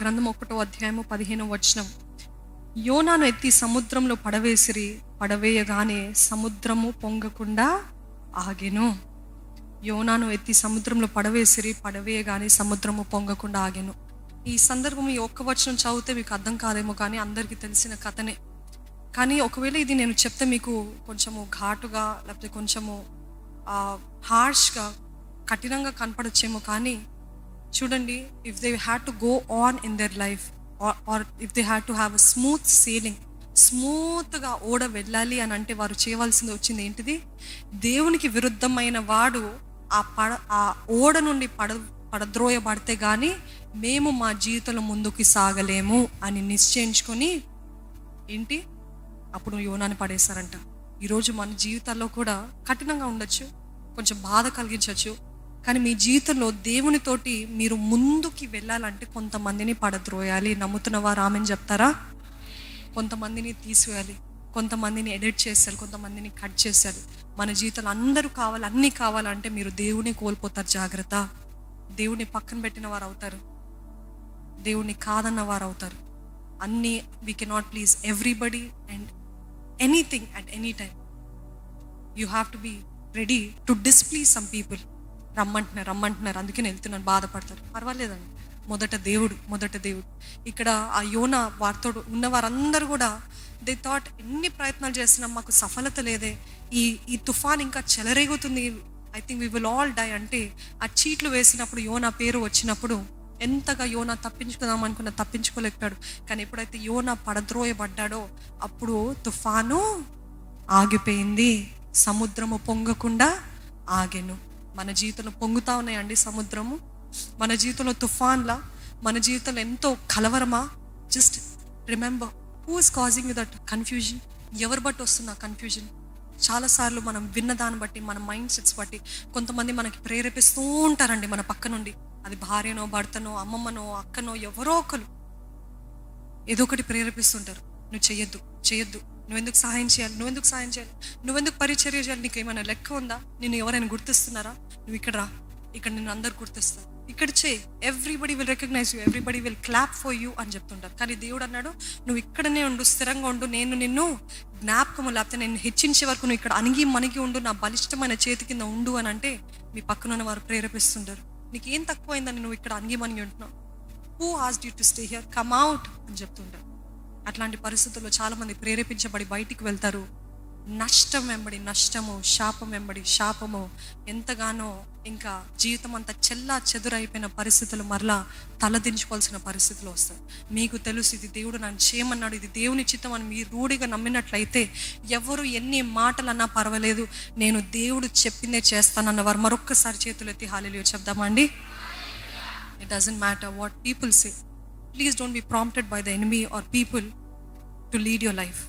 గ్రంథం 1వ అధ్యాయము 15వ వచనం. యోనాను ఎత్తి సముద్రంలో పడవేసిరి, పడవేయగానే సముద్రము పొంగకుండా ఆగెను. యోనాను ఎత్తి సముద్రంలో పడవేసిరి, పడవేయగానే సముద్రము పొంగకుండా ఆగెను. ఈ సందర్భం ఈ ఒక్క వచనం చదివితే మీకు అర్థం కాదేమో, కానీ అందరికీ తెలిసిన కథనే. కానీ ఒకవేళ ఇది నేను చెప్తే మీకు కొంచెము ఘాటుగా లేకపోతే కొంచెము హార్ష్గా, కఠినంగా కనపడొచ్చేమో, కానీ చూడండి, if they had to go on in their life or if they had to have a smooth sailing, స్మూత్గా ఓడ వెళ్ళాలి అని అంటే వారు చేయవలసింది వచ్చింది ఏంటిది? దేవునికి విరుద్ధమైన వాడు ఆ ఓడ నుండి పడద్రోయబడితే కానీ మేము మా జీవితంలో ముందుకు సాగలేము అని నిశ్చయించుకొని ఏంటి అప్పుడు యోనాని పడేశారంట. ఈరోజు మన జీవితాల్లో కూడా కఠినంగా ఉండొచ్చు, కొంచెం బాధ కలిగించవచ్చు, కానీ మీ జీవితంలో దేవునితోటి మీరు ముందుకి వెళ్ళాలంటే కొంతమందిని పడద్రోయాలి. నమ్ముతున్న వారు ఆమెను చెప్తారా? కొంతమందిని తీసివేయాలి, కొంతమందిని ఎడిట్ చేయాలి, కొంతమందిని కట్ చేయాలి. మన జీవితంలో అందరూ కావాలి, అన్నీ కావాలంటే మీరు దేవుని కోల్పోతారు. జాగ్రత్త. దేవుని పక్కన పెట్టిన వారు అవుతారు, దేవుని కాదన్న వారు అవుతారు. అన్నీ we cannot please everybody and anything at any time. You have to be ready to displease some people. రమ్మంటున్నారు అందుకే నేను వెళ్తున్నాను, బాధపడతారు, పర్వాలేదండి. మొదట దేవుడు. ఇక్కడ ఆ యోనా వారితో ఉన్న వారందరూ కూడా దే థాట్, ఎన్ని ప్రయత్నాలు చేసినా మాకు సఫలత లేదే, ఈ తుఫాన్ ఇంకా చెలరేగుతుంది, I think we will all die అంటే ఆ చీట్లు వేసినప్పుడు యోనా పేరు వచ్చినప్పుడు ఎంతగా యోనా తప్పించుకుందాం అనుకున్నా తప్పించుకోలేకపోయాడు. కానీ ఎప్పుడైతే యోనా పడద్రోయబడ్డాడో అప్పుడు తుఫాను ఆగిపోయింది, సముద్రము పొంగకుండా ఆగెను. మన జీవితంలో పొంగుతా ఉన్నాయండి సముద్రము, మన జీవితంలో తుఫాన్లా, మన జీవితంలో ఎంతో కలవరమా? Just remember who is causing you that confusion. ఎవరు బట్టి వస్తున్న కన్ఫ్యూజన్? చాలాసార్లు మనం విన్న దాన్ని బట్టి, మన మైండ్ సెట్స్ బట్టి కొంతమంది మనకి ప్రేరేపిస్తూ ఉంటారండి మన పక్క నుండి. అది భార్యనో, భర్తనో, అమ్మమ్మనో, అక్కనో, ఎవరో ఒకరు ఏదో ఒకటి ప్రేరేపిస్తుంటారు. నువ్వు చెయ్యొద్దు, నువ్వెందుకు సహాయం చేయాలి, నువ్వెందుకు పరిచర్య చేయాలి, నీకు ఏమైనా లెక్క ఉందా, నిన్ను ఎవరైనా గుర్తిస్తున్నారా, నువ్వు ఇక్కడ రా, ఇక్కడ నిన్ను అందరు గుర్తిస్తారు, ఇక్కడ చేయి, everybody will recognise you, everybody will clap for you అని చెప్తుంటారు. కానీ దేవుడు అన్నాడు, నువ్వు ఇక్కడనే ఉండు, స్థిరంగా ఉండు, నేను నిన్ను జ్ఞాపకము లేకపోతే నేను హెచ్చించే వరకు నువ్వు ఇక్కడ మణిగి ఉండు, నా బలిష్టమైన చేతి కింద ఉండు అని అంటే మీ పక్కనున్న వారు ప్రేరేపిస్తుంటారు. నీకేం తక్కువైందని నువ్వు ఇక్కడ మణిగి ఉంటున్నావు? Who asked you to stay here, come out అని చెప్తుంటారు. అట్లాంటి పరిస్థితుల్లో చాలామంది ప్రేరేపించబడి బయటికి వెళ్తారు. నష్టం వెంబడి నష్టము, శాపం వెంబడి శాపము, ఎంతగానో ఇంకా జీవితం అంతా చెల్లా చెదురైపోయిన పరిస్థితులు మరలా తలదించుకోవాల్సిన పరిస్థితులు వస్తాయి. మీకు తెలుసు ఇది దేవుడు నన్ను చేయమన్నాడు, ఇది దేవుని చిత్తం అని మీరు రూఢిగా నమ్మినట్లయితే ఎవరు ఎన్ని మాటలు అన్నా పర్వాలేదు, నేను దేవుడు చెప్పిందే చేస్తానన్నవారు మరొక్కసారి చేతులు ఎత్తి హల్లెలూయా చెప్దామా అండి? It doesn't matter what people say. Please don't be prompted by the enemy or people to lead your life.